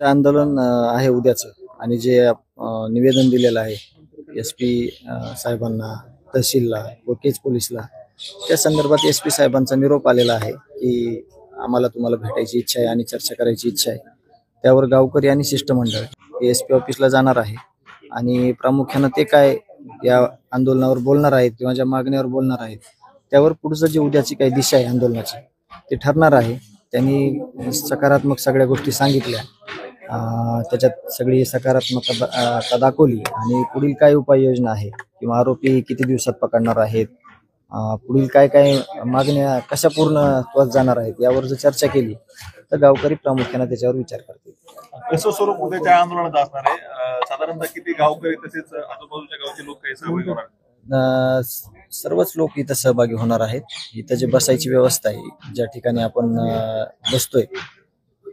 आंदोलन आहे उद्याचं आणि जे निवेदन दिलेलं आहे SP साहेबांना, तहसीलला व केज पोलीसला, त्या संदर्भात SP साहेबांचा निरोप आलेला आहे की आम्हाला तुम्हाला भेटायची इच्छा आहे आणि चर्चा करायची इच्छा आहे. त्यावर गावकरी आणि शिष्टमंडळ SP ऑफिसला जाणार आहे आणि प्रामुख्यानं ते काय या आंदोलनावर बोलणार आहेत किंवा ज्या मागण्यावर बोलणार आहेत त्यावर पुढचं जे उद्याची काही दिशा आहे आंदोलनाची ते ठरणार आहे. त्यांनी सकारात्मक सगळ्या गोष्टी सांगितल्या, त्याच्यात सगळी सकारात्मकता दाखवली आणि पुढील काय उपाययोजना आहे किंवा आरोपी किती दिवसात पकडणार आहेत, पुढील काय काय मागण्या कशा पूर्ण त्वरित जाणार आहेत यावर जर चर्चा केली तर गावकरी प्रामुख्याने त्याच्यावर विचार करतील. कसं स्वरूप उद्याच्या आंदोलनात असणार आहे? साधारणतः किती गावकरी तसेच आजूबाजूच्या गावचे लोक काही सहभागी होणार? सर्वच लोक इथं सहभागी होणार आहेत. इथं जे बसायची व्यवस्था आहे, ज्या ठिकाणी आपण बसतोय,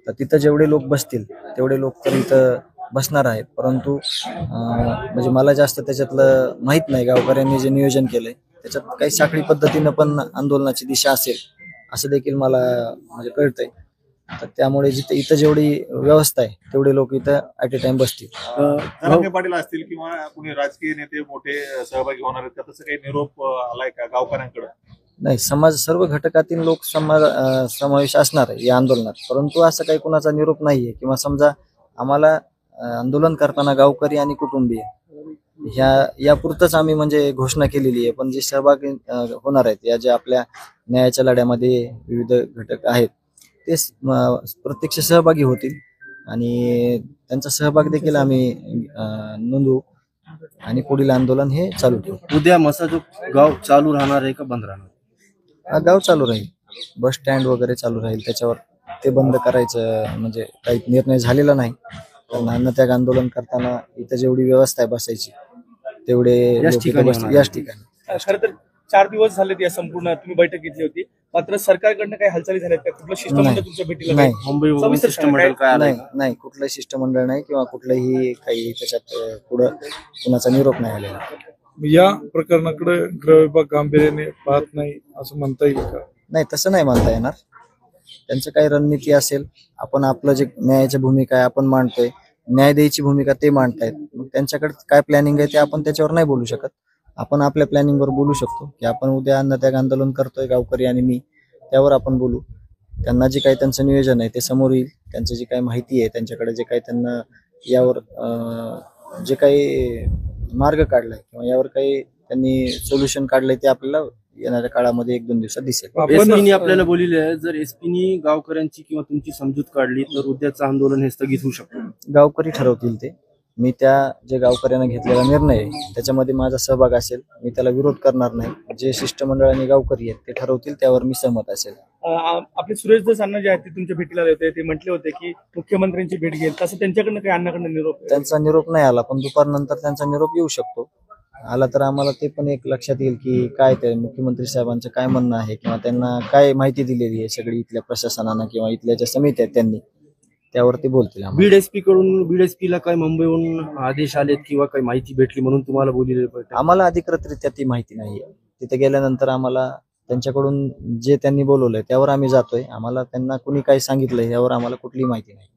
तर तिथं जेवढे लोक बसतील तेवढे लोक तर इथं बसणार आहेत. परंतु म्हणजे मला जास्त त्याच्यातलं माहित नाही. गावकऱ्यांनी जे नियोजन केलंय त्याच्यात काही साखळी पद्धतीनं पण आंदोलनाची दिशा असेल असं देखील मला म्हणजे कळतंय. तर त्यामुळे जिथे इथं जेवढी व्यवस्था आहे तेवढे लोक इथं ऍट ए टाइम बसतील. जरांगे पाटील असतील किंवा कुणी राजकीय नेते मोठे सहभागी होणार आहेत का? तसं काही निरोप आलाय का गावकऱ्यांकडे? नाही, सर्व घटकातील लोक समावेश असणार आहे या आंदोलनात, परंतु असं काही कुणाचा निरोप नाहीये. किंवा समजा आम्हाला आंदोलन करताना गावकरी आणि कुटुंबीय यापुरतच आम्ही म्हणजे घोषणा केलेली आहे, पण जे सहभागी होणार आहेत या ज्या आपल्या न्यायाच्या लढ्यामध्ये विविध घटक आहेत ते प्रत्यक्ष सहभागी होतील आणि त्यांचा सहभाग देखील आम्ही नोंदवू आणि पुढील आंदोलन हे चालू ठेवू. उद्या मसाजोग गाव चालू राहणार आहे का बंद राहणार? गाव चालू राहील, बस स्टँड वगैरे चालू राहील. त्याच्यावर ते बंद करायचं म्हणजे काही निर्णय झालेला नाही. कारण अन्नत्याग आंदोलन करताना इथं जेवढी व्यवस्था आहे बसायची तेवढे याच ठिकाणी. खरं तर 4 दिवस झाले या संपूर्ण तुम्ही बैठक घेतली होती, मात्र सरकारकडनं काही हालचाली झाल्यात का? कुठलं शिष्टमंडळ तुमच्या भेटीला? नाही, मुंबई शिष्टमंडळ काय आलंय? नाही, कुठलंही शिष्टमंडळ नाही किंवा कुठलंही काही त्याच्यात पुढं कुणाचा निरोप नाही आलेला. या प्रकरणाकडे गृह विभाग गांभीर्याने पाहत नाही असं म्हणता येईल का? नाही, तसं नाही मानता येणार. त्यांचं काही रणनीती असेल, आपण आपलं जे न्यायाची भूमिका आहे आपण मांडतोय, न्याय द्यायची भूमिका ते मांडतायत. मग त्यांच्याकडे काय प्लॅनिंग आहे ते आपण त्याच्यावर नाही बोलू शकत. आपण आपल्या प्लॅनिंगवर बोलू शकतो की आपण उद्या अन्नत्याग आंदोलन करतोय गावकरी आणि मी, त्यावर आपण बोलू. त्यांना जे काही त्यांचं नियोजन आहे ते समोर येईल. त्यांचं जी काही माहिती आहे, त्यांच्याकडे जे काही त्यांना यावर जे काही मार्ग काढलाय किंवा यावर काही त्यांनी सोल्युशन काढलंय ते आपल्याला येणाऱ्या काळामध्ये 1-2 दिवसात दिसेल. एसपीनी आपल्याला बोलले आहे, जर एसपीनी गावकऱ्यांची किंवा तुमची समजूत काढली तर उद्याचं आंदोलन हे स्थगित होऊ शकतं. गावकरी ठरवतील ते. मी त्या जे गावकऱ्यांना घेतलेला निर्णय आहे त्याच्यामध्ये माझा सहभाग असेल, मी त्याला विरोध करणार नाही. जे शिष्टमंडळ आणि गावकरी आहेत ते ठरवतील, त्यावर मी सहमत असेल. आपले सुरेश दस अण्णा जे आहेत ते तुमच्या भेटीला आले होते, ते म्हटले होते की मुख्यमंत्र्यांची भेट घेईल, तसं त्यांच्याकडनं काही अण्णाकडनं निरोप? त्यांचा निरोप नाही आला, पण दुपारनंतर त्यांचा निरोप येऊ शकतो. आला तर आम्हाला ते पण एक लक्षात येईल की काय ते मुख्यमंत्री साहेबांचं काय म्हणणं आहे किंवा त्यांना काय माहिती दिलेली आहे सगळी इथल्या प्रशासनानं किंवा इथल्या ज्या समिती आहेत त्यांनी, त्यावरती बोलतील. बीड एसपी ला काय मुंबईहून आदेश आलेत किंवा काही माहिती भेटली म्हणून तुम्हाला बोलले? आम्हाला अधिकृतरित्या ती माहिती नाहीये. तिथे गेल्यानंतर आम्हाला त्यांच्याकडून जे त्यांनी बोलवलंय त्यावर आम्ही जातोय. आम्हाला त्यांना कुणी काय सांगितलंय यावर आम्हाला कुठलीही माहिती नाही.